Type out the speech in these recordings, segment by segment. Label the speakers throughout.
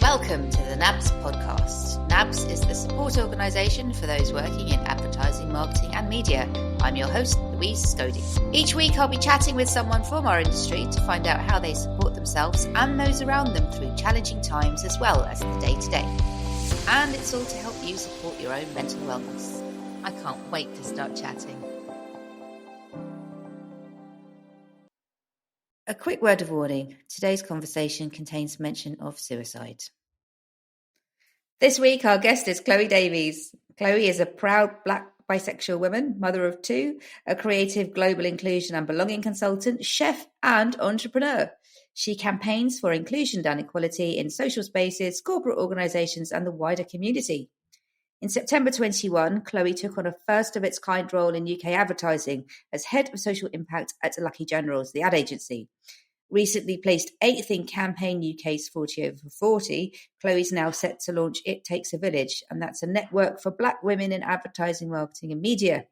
Speaker 1: Welcome to the NABS podcast. NABS is the support organisation for those working in advertising, marketing and media. I'm your host, Louise Scody. Each week I'll be chatting with someone from our industry to find out how they support themselves and those around them through challenging times as well as the day-to-day. And it's all to help you support your own mental wellness. I can't wait to start chatting. A quick word of warning. Today's conversation contains mention of suicide. This week, our guest is Chloe Davies. Chloe is a proud Black bisexual woman, mother of two, a creative global inclusion and belonging consultant, chef and entrepreneur. She campaigns for inclusion and equality in social spaces, corporate organisations and the wider community. In September 21, Chloe took on a first-of-its-kind role in UK advertising as Head of Social Impact at Lucky Generals, the ad agency. Recently placed 8th in Campaign UK's 40 over 40, Chloe's now set to launch It Takes a Village, and that's a network for Black women in advertising, marketing and media.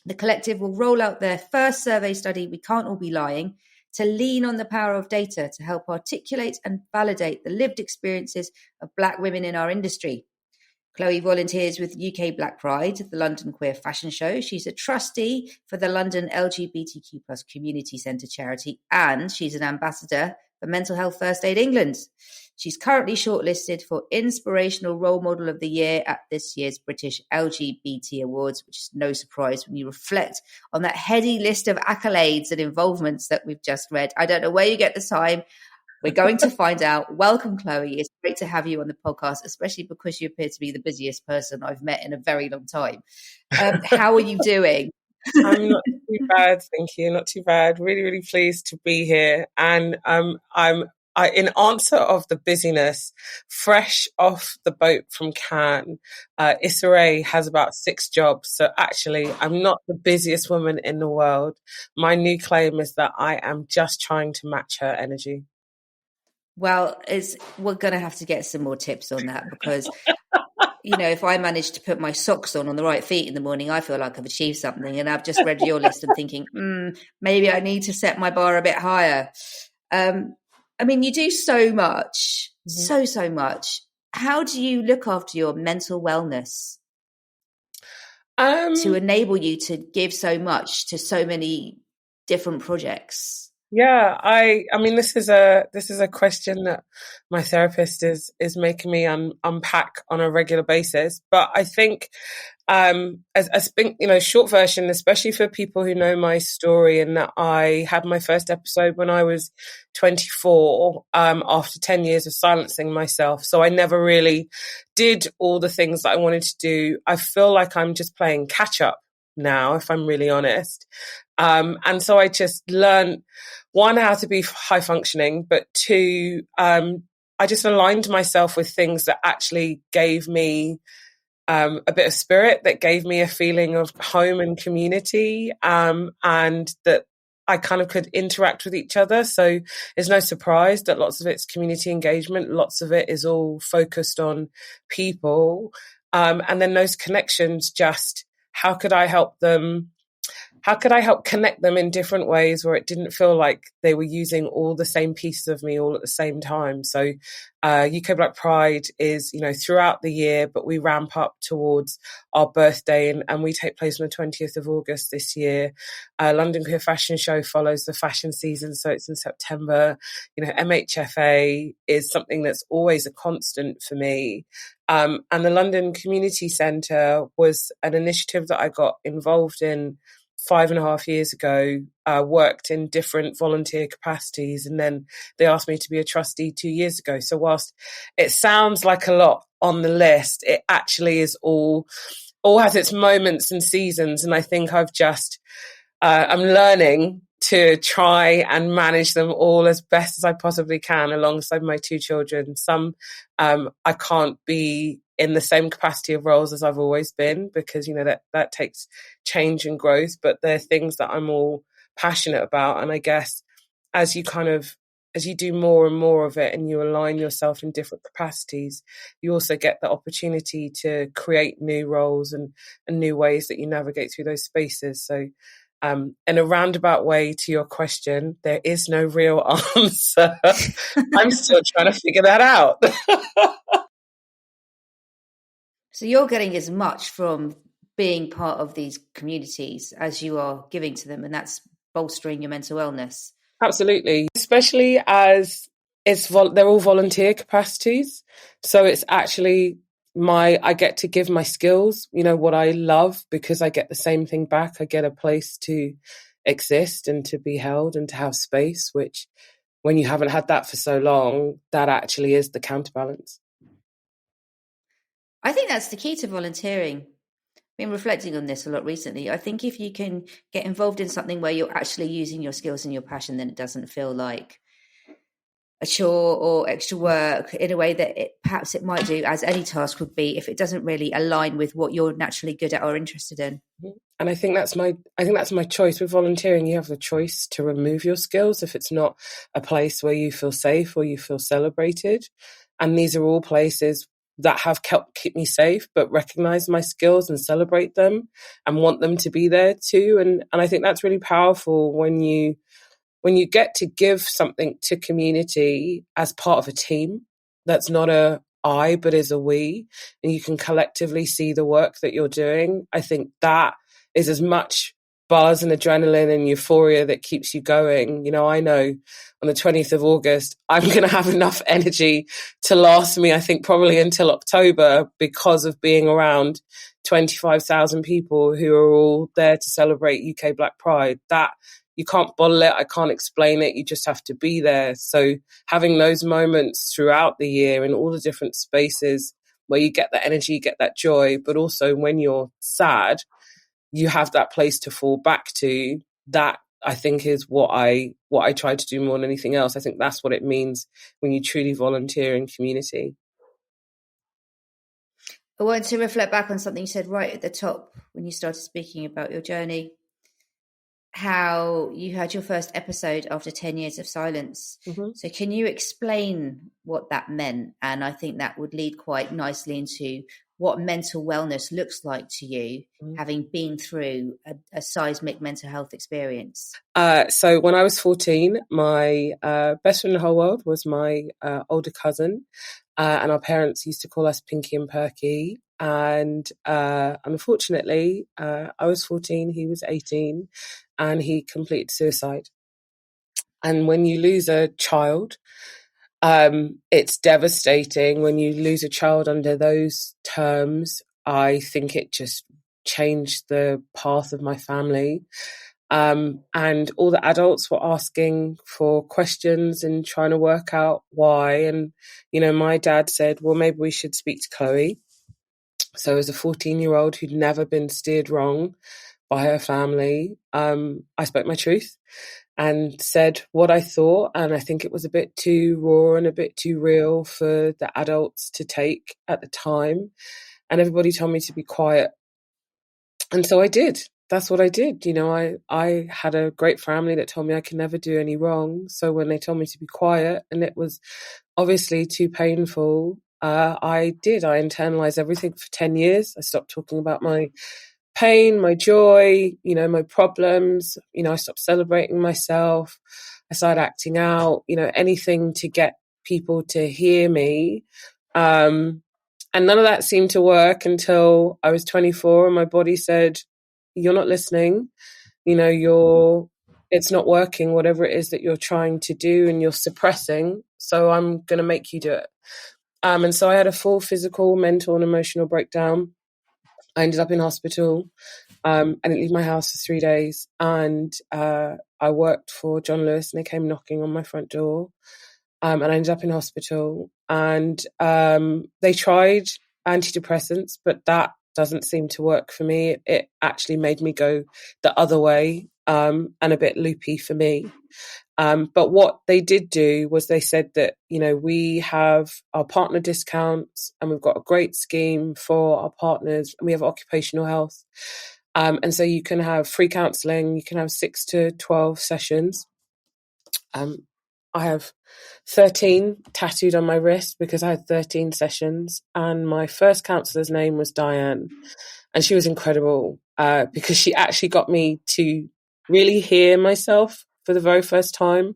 Speaker 1: The collective will roll out their first survey study, We Can't All Be Lying, to lean on the power of data to help articulate and validate the lived experiences of Black women in our industry. Chloe volunteers with UK Black Pride, the London queer fashion show. She's a trustee for the London LGBTQ+ Community Centre charity, and she's an ambassador for Mental Health First Aid England. She's currently shortlisted for Inspirational Role Model of the Year at this year's British LGBT Awards, which is no surprise when you reflect on that heady list of accolades and involvements that we've just read. I don't know where you get the time. We're going to find out. Welcome, Chloe. It's great to have you on the podcast, especially because you appear to be the busiest person I've met in a very long time. How are you doing?
Speaker 2: I'm not too bad, thank you. Not too bad. Really, really pleased to be here. And in answer of the busyness, fresh off the boat from Cannes, Issa Rae has about 6 jobs. So actually, I'm not the busiest woman in the world. My new claim is that I am just trying to match her energy.
Speaker 1: Well, we're going to have to get some more tips on that because, you know, if I manage to put my socks on the right feet in the morning, I feel like I've achieved something. And I've just read your list and thinking, maybe I need to set my bar a bit higher. I mean, you do so much, so much. How do you look after your mental wellness to enable you to give so much to so many different projects?
Speaker 2: Yeah, I mean, this is a question that my therapist is making me unpack on a regular basis. But I think, short version, especially for people who know my story, and that I had my first episode when I was 24, after 10 years of silencing myself. So I never really did all the things that I wanted to do. I feel like I'm just playing catch up now, if I'm really honest. And so I just learned, 1, how to be high functioning, but 2, I just aligned myself with things that actually gave me a bit of spirit, that gave me a feeling of home and community, and that I kind of could interact with each other. So it's no surprise that lots of it's community engagement, lots of it is all focused on people. And then those connections, just how could I help them? How could I help connect them in different ways where it didn't feel like they were using all the same pieces of me all at the same time? So UK Black Pride is, throughout the year, but we ramp up towards our birthday and we take place on the 20th of August this year. London Queer Fashion Show follows the fashion season, so it's in September. MHFA is something that's always a constant for me. And the London Community Centre was an initiative that I got involved in 5.5 years ago, worked in different volunteer capacities, and then they asked me to be a trustee 2 years ago. So whilst it sounds like a lot on the list, it actually is all has its moments and seasons. And I think I've just, I'm learning to try and manage them all as best as I possibly can alongside my 2 children. Some I can't be in the same capacity of roles as I've always been because, that takes change and growth, but they're things that I'm all passionate about. And I guess as you do more and more of it and you align yourself in different capacities, you also get the opportunity to create new roles and new ways that you navigate through those spaces. So In a roundabout way to your question, there is no real answer. I'm still trying to figure that out.
Speaker 1: So you're getting as much from being part of these communities as you are giving to them, and that's bolstering your mental wellness.
Speaker 2: Absolutely, especially as they're all volunteer capacities. So it's actually I get to give my skills, what I love, because I get the same thing back. I get a place to exist and to be held and to have space, which when you haven't had that for so long, that actually is the counterbalance.
Speaker 1: I think that's the key to volunteering. I've been reflecting on this a lot recently. I think if you can get involved in something where you're actually using your skills and your passion, then it doesn't feel like a chore or extra work in a way that perhaps it might do, as any task would be, if it doesn't really align with what you're naturally good at or interested in.
Speaker 2: And I think that's my choice with volunteering. You have the choice to remove your skills if it's not a place where you feel safe or you feel celebrated. And these are all places that have kept me safe, but recognize my skills and celebrate them and want them to be there too. And I think that's really powerful when you get to give something to community as part of a team. That's not a I, but is a we, and you can collectively see the work that you're doing. I think that is as much buzz and adrenaline and euphoria that keeps you going. I know on the 20th of August, I'm going to have enough energy to last me, I think, probably until October, because of being around 25,000 people who are all there to celebrate UK Black Pride. That you can't bottle it. I can't explain it. You just have to be there. So having those moments throughout the year in all the different spaces where you get that energy, you get that joy, but also when you're sad, you have that place to fall back to. That, I think, is what I try to do more than anything else. I think that's what it means when you truly volunteer in community.
Speaker 1: I want to reflect back on something you said right at the top when you started speaking about your journey, how you had your first episode after 10 years of silence.
Speaker 2: Mm-hmm.
Speaker 1: So can you explain what that meant? And I think that would lead quite nicely into what mental wellness looks like to you, having been through a seismic mental health experience.
Speaker 2: So when I was 14, my best friend in the whole world was my older cousin, and our parents used to call us Pinky and Perky. And unfortunately, I was 14, he was 18, and he completed suicide. And when you lose a child, it's devastating. When you lose a child under those terms, I think it just changed the path of my family. And all the adults were asking for questions and trying to work out why. And, my dad said, well, maybe we should speak to Chloe. So as a 14-year-old who'd never been steered wrong by her family, I spoke my truth and said what I thought. And I think it was a bit too raw and a bit too real for the adults to take at the time. And everybody told me to be quiet. And so I did. That's what I did. I had a great family that told me I could never do any wrong. So when they told me to be quiet, and it was obviously too painful, I did. I internalized everything for 10 years. I stopped talking about my pain, my joy, my problems. I stopped celebrating myself. I started acting out, anything to get people to hear me. And none of that seemed to work until I was 24 and my body said, you're not listening. It's not working, whatever it is that you're trying to do, and you're suppressing. So I'm going to make you do it. And so I had a full physical, mental and emotional breakdown. I ended up in hospital. I didn't leave my house for 3 days. And I worked for John Lewis, and they came knocking on my front door. And I ended up in hospital. And they tried antidepressants, but that doesn't seem to work for me. It actually made me go the other way, and a bit loopy for me. But what they did do was they said that, we have our partner discounts and we've got a great scheme for our partners, and we have occupational health. And so you can have free counselling, you can have 6 to 12 sessions. I have 13 tattooed on my wrist because I had 13 sessions, and my first counsellor's name was Diane, and she was incredible because she actually got me to really hear myself for the very first time,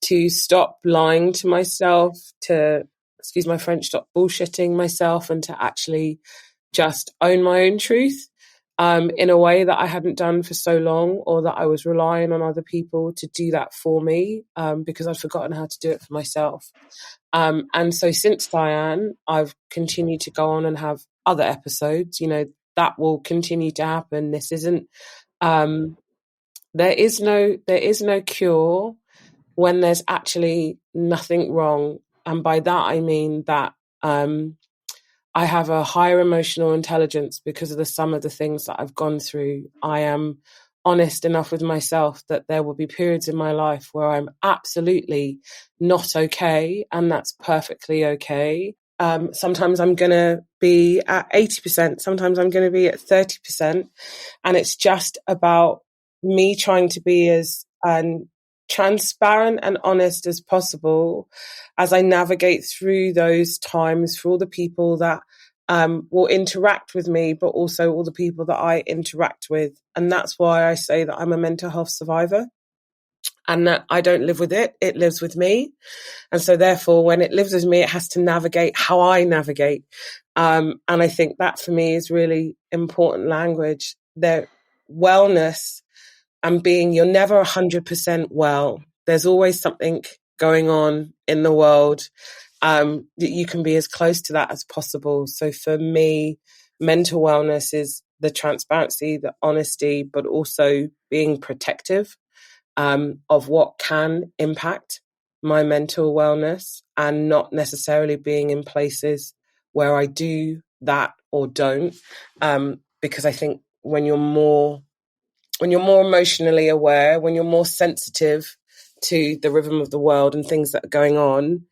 Speaker 2: to stop lying to myself, to, excuse my French, stop bullshitting myself, and to actually just own my own truth in a way that I hadn't done for so long, or that I was relying on other people to do that for me because I'd forgotten how to do it for myself. And so since Diane, I've continued to go on and have other episodes. That will continue to happen. This isn't, there is no cure when there's actually nothing wrong. And by that, I mean that I have a higher emotional intelligence because of the sum of the things that I've gone through. I am honest enough with myself that there will be periods in my life where I'm absolutely not okay, and that's perfectly okay. Sometimes I'm going to be at 80%, sometimes I'm going to be at 30%. And it's just about me trying to be as transparent and honest as possible as I navigate through those times for all the people that will interact with me, but also all the people that I interact with. And that's why I say that I'm a mental health survivor, and that I don't live with it. It lives with me. And so therefore, when it lives with me, it has to navigate how I navigate. And I think that for me is really important language. That wellness and being, you're never 100% well. There's always something going on in the world that you can be as close to that as possible. So for me, mental wellness is the transparency, the honesty, but also being protective of what can impact my mental wellness, and not necessarily being in places where I do that or don't. Because I think when you're more emotionally aware, when you're more sensitive to the rhythm of the world and things that are going on,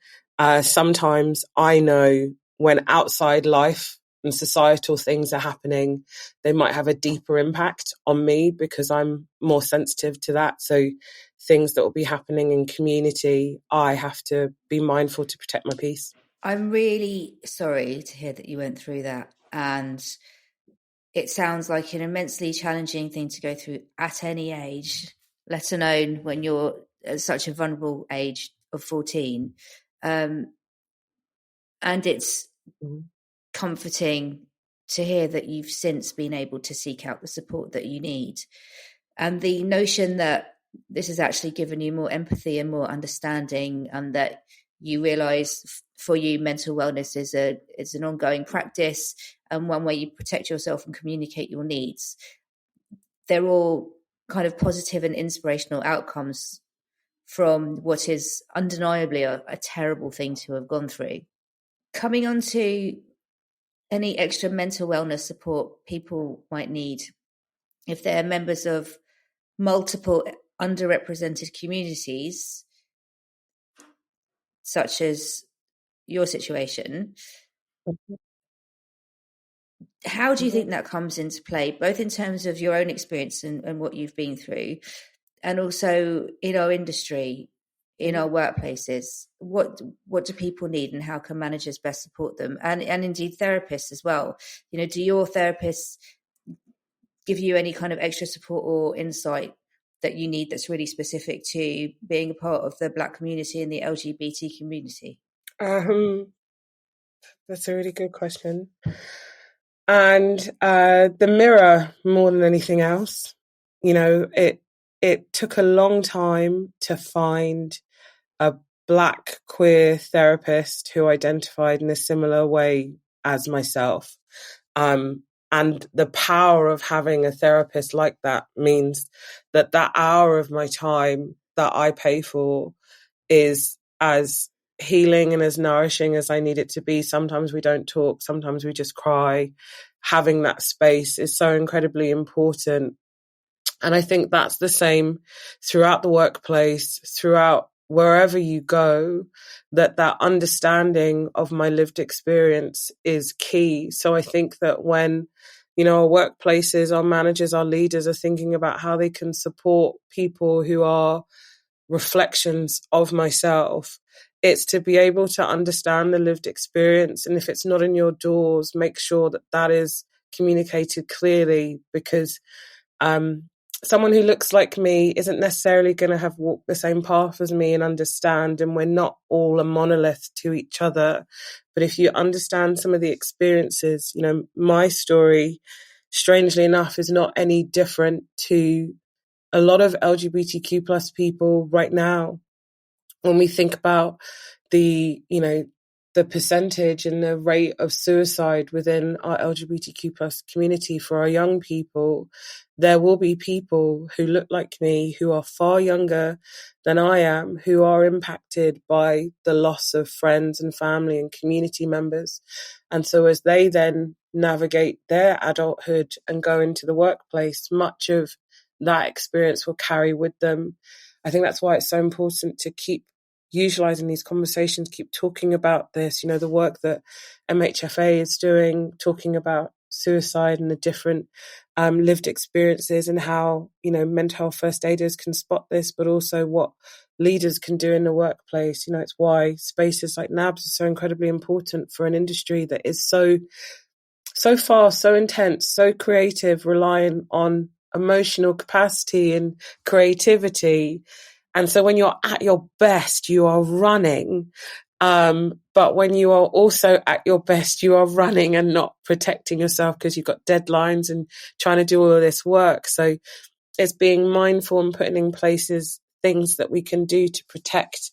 Speaker 2: sometimes I know when outside life and societal things are happening, they might have a deeper impact on me because I'm more sensitive to that. So things that will be happening in community, I have to be mindful to protect my peace.
Speaker 1: I'm really sorry to hear that you went through that. And it sounds like an immensely challenging thing to go through at any age, let alone when you're at such a vulnerable age of 14. And it's comforting to hear that you've since been able to seek out the support that you need. And the notion that this has actually given you more empathy and more understanding, and that you realize for you mental wellness is an ongoing practice, and one where you protect yourself and communicate your needs. They're all kind of positive and inspirational outcomes from what is undeniably a terrible thing to have gone through. Coming on to any extra mental wellness support people might need, if they're members of multiple underrepresented communities, such as your situation, how do you think that comes into play, both in terms of your own experience and what you've been through, and also in our industry, in our workplaces? What do people need, and how can managers best support them, and indeed therapists as well? Do your therapists give you any kind of extra support or insight that you need that's really specific to being a part of the Black community and the LGBT community?
Speaker 2: That's a really good question. And the mirror, more than anything else, it took a long time to find a Black queer therapist who identified in a similar way as myself. And the power of having a therapist like that means that hour of my time that I pay for is as healing and as nourishing as I need it to be. Sometimes we don't talk, sometimes we just cry. Having that space is so incredibly important. And I think that's the same throughout the workplace, throughout wherever you go, that understanding of my lived experience is key. So I think that when, our workplaces, our managers, our leaders are thinking about how they can support people who are reflections of myself, it's to be able to understand the lived experience. And if it's not in your doors, make sure that is communicated clearly, because someone who looks like me isn't necessarily going to have walked the same path as me and understand, and we're not all a monolith to each other. But if you understand some of the experiences, my story, strangely enough, is not any different to a lot of LGBTQ plus people right now. When we think about the percentage and the rate of suicide within our LGBTQ plus community for our young people, there will be people who look like me, who are far younger than I am, who are impacted by the loss of friends and family and community members. And so as they then navigate their adulthood and go into the workplace, much of that experience will carry with them. I think that's why it's so important to keep utilizing these conversations, keep talking about this, the work that MHFA is doing, talking about suicide and the different lived experiences, and how, mental health first aiders can spot this, but also what leaders can do in the workplace. It's why spaces like NABS are so incredibly important for an industry that is so fast, so intense, so creative, relying on emotional capacity and creativity. And so when you're at your best, you are running. But when you are also at your best, you are running and not protecting yourself because you've got deadlines and trying to do all of this work. So it's being mindful and putting in places things that we can do to protect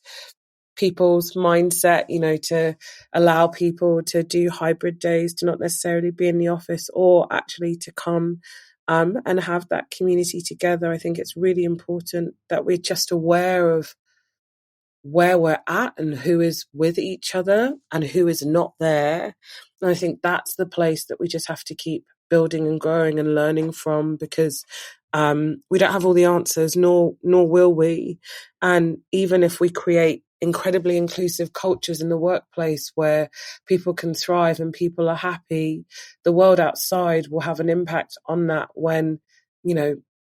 Speaker 2: people's mindset, to allow people to do hybrid days, to not necessarily be in the office, or actually to come and have that community together. I think it's really important that we're just aware of where we're at and who is with each other and who is not there. And I think that's the place that we just have to keep building and growing and learning from, because we don't have all the answers, nor will we. And even if we create incredibly inclusive cultures in the workplace where people can thrive and people are happy, the world outside will have an impact on that when,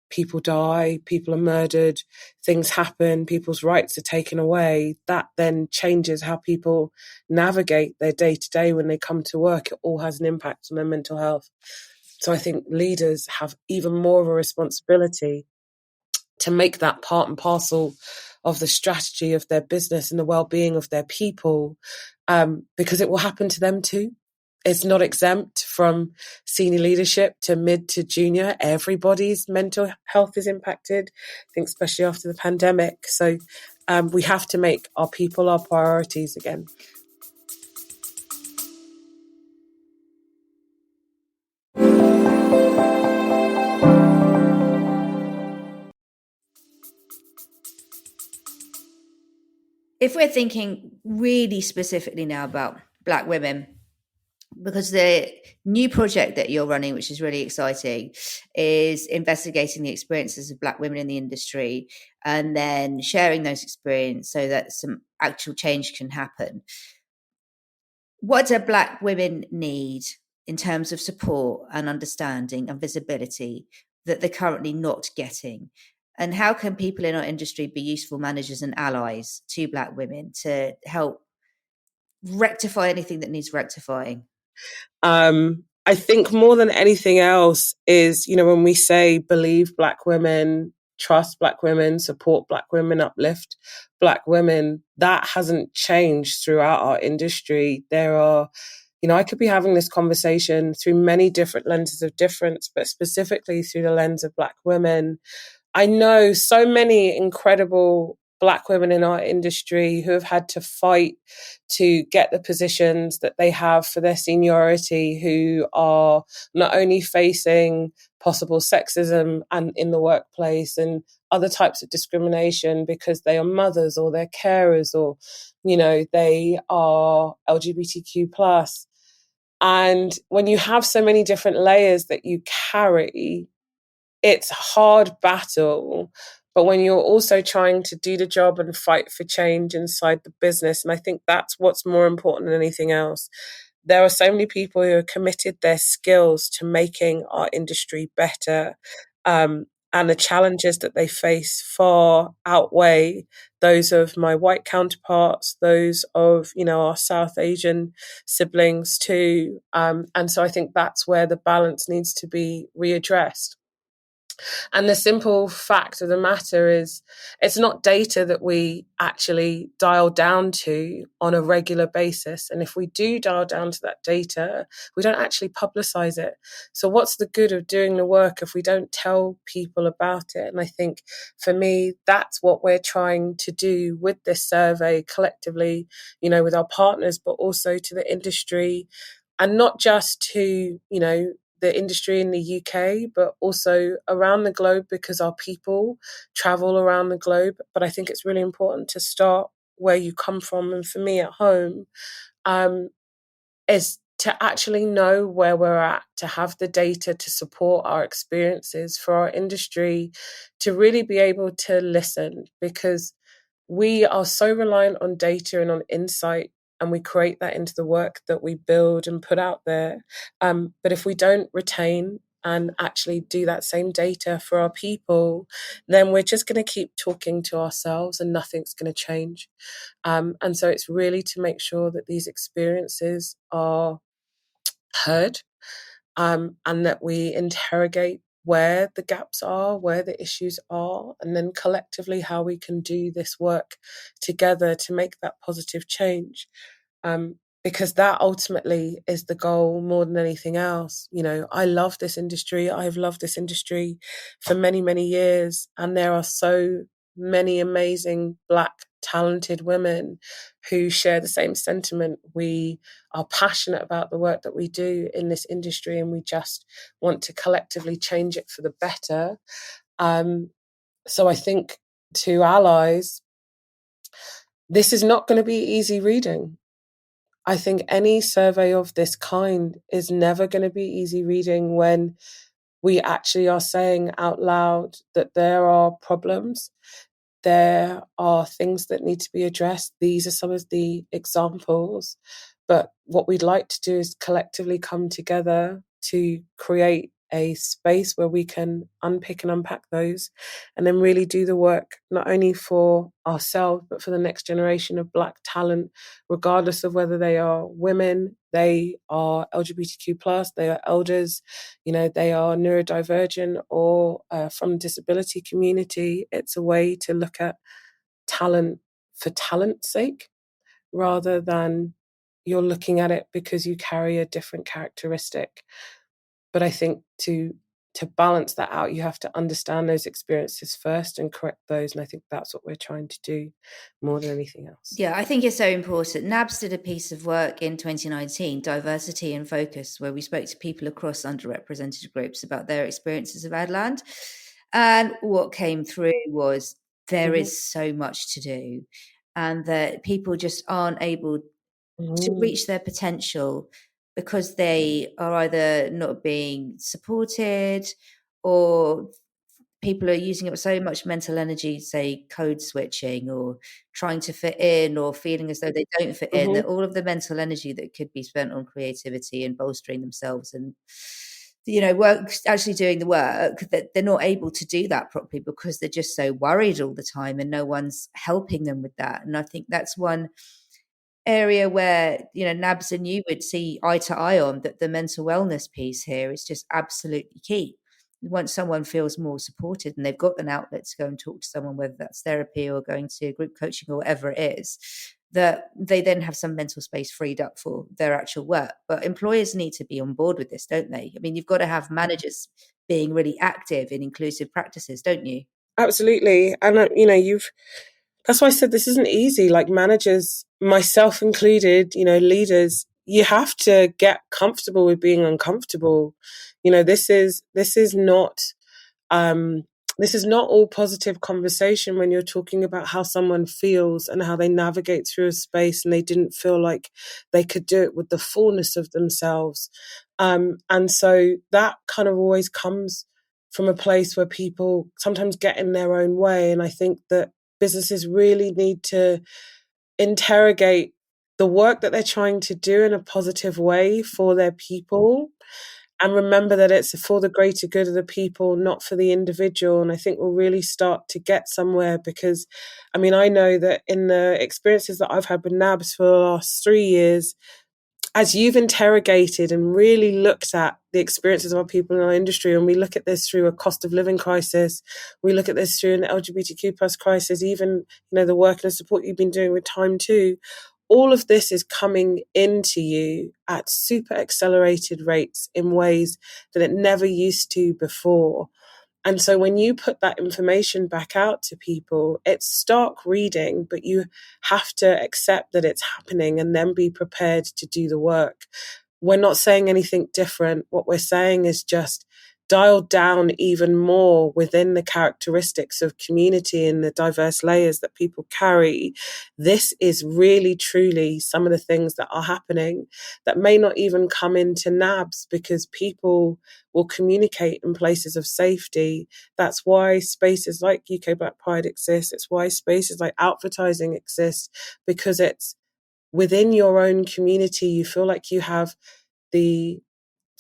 Speaker 2: people die, people are murdered, things happen, people's rights are taken away. That then changes how people navigate their day to day when they come to work. It all has an impact on their mental health. So I think leaders have even more of a responsibility to make that part and parcel of the strategy of their business and the well-being of their people, because it will happen to them too. It's not exempt from senior leadership to mid to junior. Everybody's mental health is impacted, I think, especially after the pandemic. So we have to make our people our priorities again.
Speaker 1: If we're thinking really specifically now about Black women, because the new project that you're running, which is really exciting, is investigating the experiences of Black women in the industry and then sharing those experiences so that some actual change can happen. What do Black women need in terms of support and understanding and visibility that they're currently not getting? And how can people in our industry be useful managers and allies to Black women to help rectify anything that needs rectifying?
Speaker 2: I think more than anything else is, when we say believe Black women, trust Black women, support Black women, uplift Black women, that hasn't changed throughout our industry. There are, I could be having this conversation through many different lenses of difference, but specifically through the lens of Black women. I know so many incredible Black women in our industry who have had to fight to get the positions that they have for their seniority, who are not only facing possible sexism and in the workplace and other types of discrimination because they are mothers or they're carers or, they are LGBTQ plus. And when you have so many different layers that you carry, it's a hard battle. But when you're also trying to do the job and fight for change inside the business, and I think that's what's more important than anything else, there are so many people who have committed their skills to making our industry better. And the challenges that they face far outweigh those of my white counterparts, those of, our South Asian siblings too. And so I think that's where the balance needs to be readdressed. And the simple fact of the matter is, it's not data that we actually dial down to on a regular basis. And if we do dial down to that data, we don't actually publicize it. So what's the good of doing the work if we don't tell people about it? And I think for me, that's what we're trying to do with this survey collectively, with our partners, but also to the industry, and not just to, the industry in the UK, but also around the globe, because our people travel around the globe. But I think it's really important to start where you come from. And for me at home, is to actually know where we're at, to have the data to support our experiences, for our industry to really be able to listen, because we are so reliant on data and on insight, and we create that into the work that we build and put out there. But if we don't retain and actually do that same data for our people, then we're just going to keep talking to ourselves and nothing's going to change. And so it's really to make sure that these experiences are heard, and that we interrogate where the gaps are, where the issues are, and then collectively how we can do this work together to make that positive change. Because that ultimately is the goal more than anything else. I love this industry. I've loved this industry for many, many years. And there are so many amazing Black talented women who share the same sentiment. We are passionate about the work that we do in this industry, and we just want to collectively change it for the better. So I think, to allies, this is not going to be easy reading. I think any survey of this kind is never going to be easy reading when we actually are saying out loud that there are problems. There are things that need to be addressed. These are some of the examples. But what we'd like to do is collectively come together to create a space where we can unpick and unpack those, and then really do the work, not only for ourselves, but for the next generation of Black talent, regardless of whether they are women, they are LGBTQ+, they are elders, they are neurodivergent, or from the disability community. It's a way to look at talent for talent's sake, rather than you're looking at it because you carry a different characteristic. But I think to balance that out, you have to understand those experiences first and correct those. And I think that's what we're trying to do more than anything else.
Speaker 1: Yeah, I think it's so important. NABS did a piece of work in 2019, Diversity in Focus, where we spoke to people across underrepresented groups about their experiences of Adland. And what came through was there is so much to do, and that people just aren't able to reach their potential because they are either not being supported, or people are using up so much mental energy, say code switching or trying to fit in, or feeling as though they don't fit in, that all of the mental energy that could be spent on creativity and bolstering themselves and work, actually doing the work, that they're not able to do that properly because they're just so worried all the time and no one's helping them with that. And I think that's one area where NABS and you would see eye to eye on, that the mental wellness piece here is just absolutely key. Once someone feels more supported and they've got an outlet to go and talk to someone, whether that's therapy or going to group coaching or whatever it is, that they then have some mental space freed up for their actual work. But employers need to be on board with this, don't they? I mean, you've got to have managers being really active in inclusive practices, don't you?
Speaker 2: Absolutely. And that's why I said this isn't easy. Like, managers, myself included, leaders, you have to get comfortable with being uncomfortable. This is not all positive conversation when you're talking about how someone feels and how they navigate through a space and they didn't feel like they could do it with the fullness of themselves. And so that kind of always comes from a place where people sometimes get in their own way. And I think that businesses really need to interrogate the work that they're trying to do in a positive way for their people, and remember that it's for the greater good of the people, not for the individual. And I think we'll really start to get somewhere, because I know that in the experiences that I've had with NABS for the last 3 years, as you've interrogated and really looked at the experiences of our people in our industry, and we look at this through a cost of living crisis, we look at this through an LGBTQ plus crisis, even, the work and support you've been doing with Time Too, all of this is coming into you at super accelerated rates in ways that it never used to before. And so when you put that information back out to people, it's stark reading, but you have to accept that it's happening and then be prepared to do the work. We're not saying anything different. What we're saying is just dial down even more within the characteristics of community and the diverse layers that people carry. This is really, truly some of the things that are happening that may not even come into NABS, because people will communicate in places of safety. That's why spaces like UK Black Pride exist. It's why spaces like advertising exist, because it's within your own community. You feel like you have the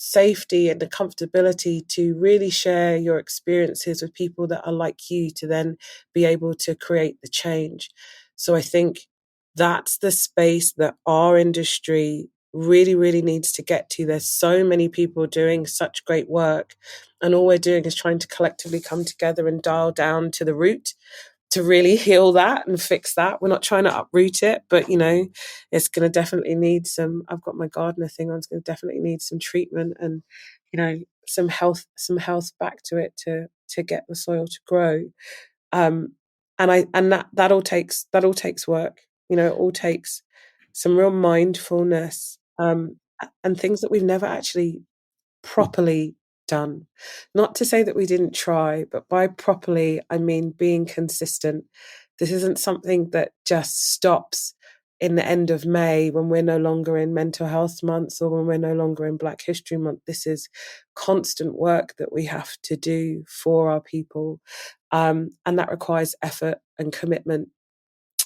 Speaker 2: safety and the comfortability to really share your experiences with people that are like you, to then be able to create the change. So I think that's the space that our industry really, really needs to get to. There's so many people doing such great work, and all we're doing is trying to collectively come together and dial down to the root to really heal that and fix that. We're not trying to uproot it, but it's going to definitely need some, I've got my gardener thing on, it's going to definitely need some treatment and, some health back to it to get the soil to grow. And that all takes work. It all takes some real mindfulness, and things that we've never actually properly done. Not to say that we didn't try, but by properly, I mean being consistent. This isn't something that just stops in the end of May when we're no longer in Mental Health Month or when we're no longer in Black History Month. This is constant work that we have to do for our people. And that requires effort and commitment.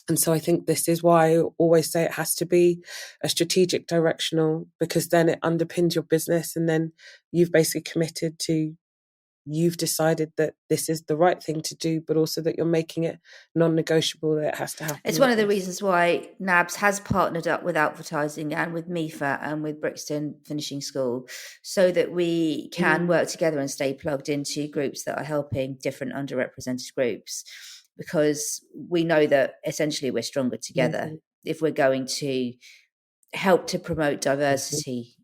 Speaker 2: And so I think this is why I always say it has to be a strategic directional, because then it underpins your business, and then you've basically committed to, you've decided that this is the right thing to do, but also that you're making it non-negotiable, that it has to happen.
Speaker 1: It's one of the reasons why NABS has partnered up with advertising and with MIFA and with Brixton Finishing School, so that we can work together and stay plugged into groups that are helping different underrepresented groups, because we know that essentially we're stronger together if we're going to help to promote diversity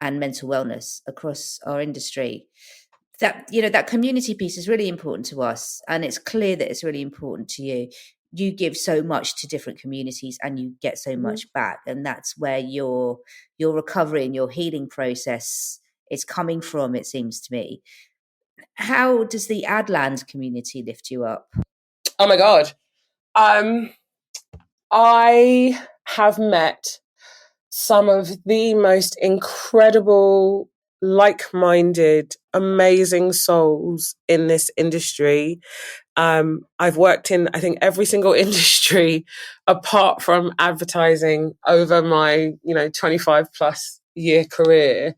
Speaker 1: and mental wellness across our industry. That community piece is really important to us, and it's clear that it's really important to you. You give so much to different communities and you get so much back, and that's where your recovery and your healing process is coming from, it seems to me. How does the Adland community lift you up?
Speaker 2: Oh my God. I have met some of the most incredible, like-minded, amazing souls in this industry. I've worked in, I think, every single industry apart from advertising over my, 25 plus year career.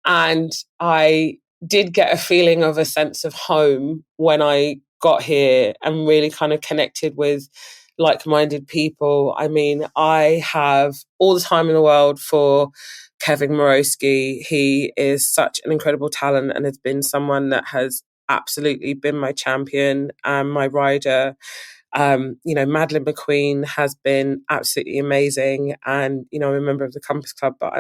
Speaker 2: And I did get a feeling of a sense of home when I got here and really kind of connected with like-minded people. I mean, I have all the time in the world for Kevin Morosky. He is such an incredible talent and has been someone that has absolutely been my champion and my rider. Madeline McQueen has been absolutely amazing, and I'm a member of the Compass Club, but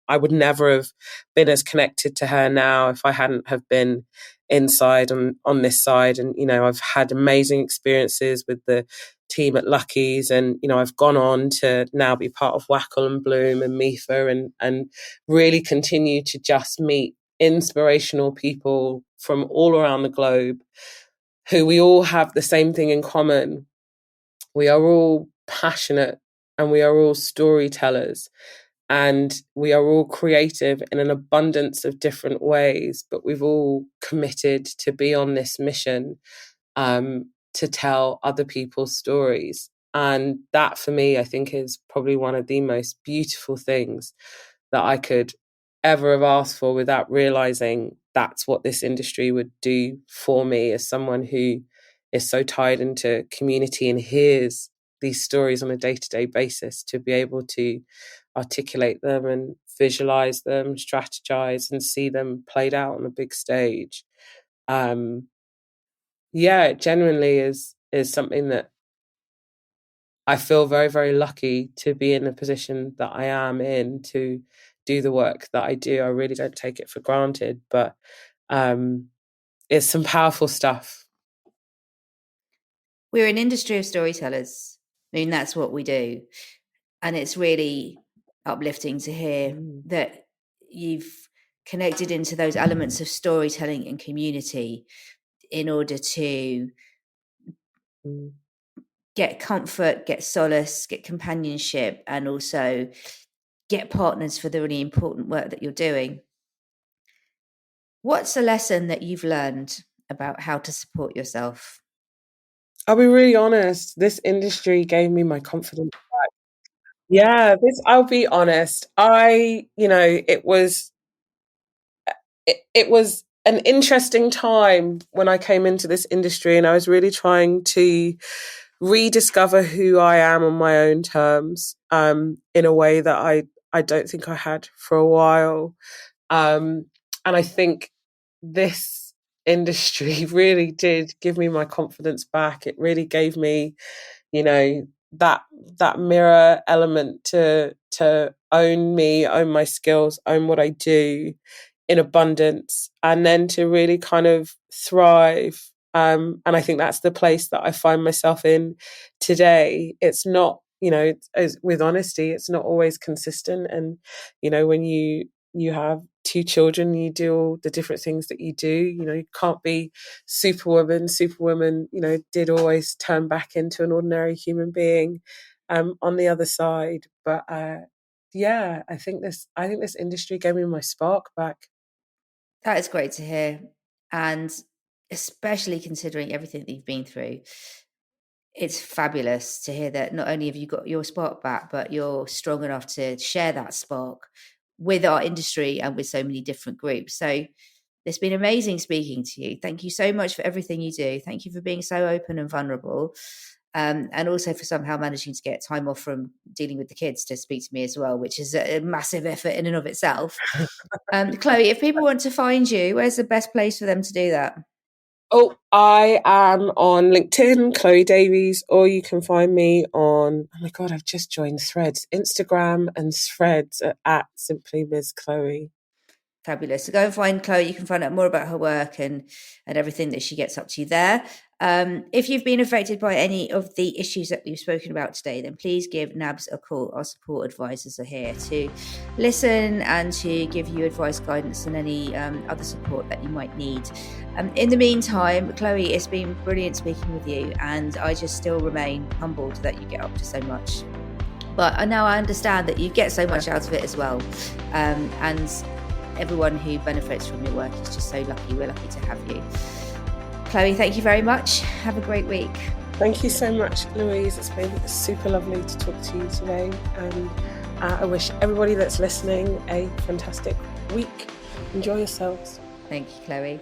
Speaker 2: I would never have been as connected to her now if I hadn't have been inside on this side. And I've had amazing experiences with the team at Lucky's, and I've gone on to now be part of Wackle and Bloom and MIFA, and really continue to just meet inspirational people from all around the globe, who we all have the same thing in common. We are all passionate and we are all storytellers, and we are all creative in an abundance of different ways, but we've all committed to be on this mission to tell other people's stories. And that, for me, I think is probably one of the most beautiful things that I could ever have asked for, without realizing that's what this industry would do for me, as someone who is so tied into community and hears these stories on a day-to-day basis, to be able to articulate them and visualize them, strategize, and see them played out on a big stage. It genuinely is something that I feel very, very lucky to be in the position that I am in, to do the work that I do. I really don't take it for granted, but it's some powerful stuff.
Speaker 1: We're an industry of storytellers. I mean, that's what we do. And it's really uplifting to hear that you've connected into those elements of storytelling and community in order to get comfort, get solace, get companionship, and also get partners for the really important work that you're doing. What's a lesson that you've learned about how to support yourself?
Speaker 2: I'll be really honest. This industry gave me my confidence back. Yeah, I'll be honest. It was an interesting time when I came into this industry, and I was really trying to rediscover who I am on my own terms, in a way that I don't think I had for a while. And I think this industry really did give me my confidence back. It really gave me, that mirror element to own me, own my skills, own what I do in abundance, and then to really kind of thrive. And I think that's the place that I find myself in today. It's not, with honesty, it's not always consistent. And, when you have two children, you do all the different things that you do. You can't be superwoman. Superwoman, did always turn back into an ordinary human being on the other side. But I think this industry gave me my spark back.
Speaker 1: That is great to hear. And especially considering everything that you've been through, it's fabulous to hear that not only have you got your spark back, but you're strong enough to share that spark with our industry and with so many different groups. So it's been amazing speaking to you. Thank you so much for everything you do. Thank you for being so open and vulnerable. And also for somehow managing to get time off from dealing with the kids to speak to me as well, which is a massive effort in and of itself. Chloe, if people want to find you, where's the best place for them to do that?
Speaker 2: Oh, I am on LinkedIn, Chloe Davies, or you can find me on, oh my God, I've just joined Threads, Instagram and Threads at Simply Ms. Chloe.
Speaker 1: Fabulous. So go and find Chloe. You can find out more about her work and everything that she gets up to there. If you've been affected by any of the issues that we've spoken about today, then please give NABS a call. Our support advisors are here to listen and to give you advice, guidance, and any other support that you might need. In the meantime, Chloe, it's been brilliant speaking with you, and I just still remain humbled that you get up to so much. But now I understand that you get so much out of it as well. And everyone who benefits from your work is just so lucky. We're lucky to have you. Chloe, thank you very much. Have a great week.
Speaker 2: Thank you so much, Louise. It's been super lovely to talk to you today. And I wish everybody that's listening a fantastic week. Enjoy yourselves.
Speaker 1: Thank you, Chloe.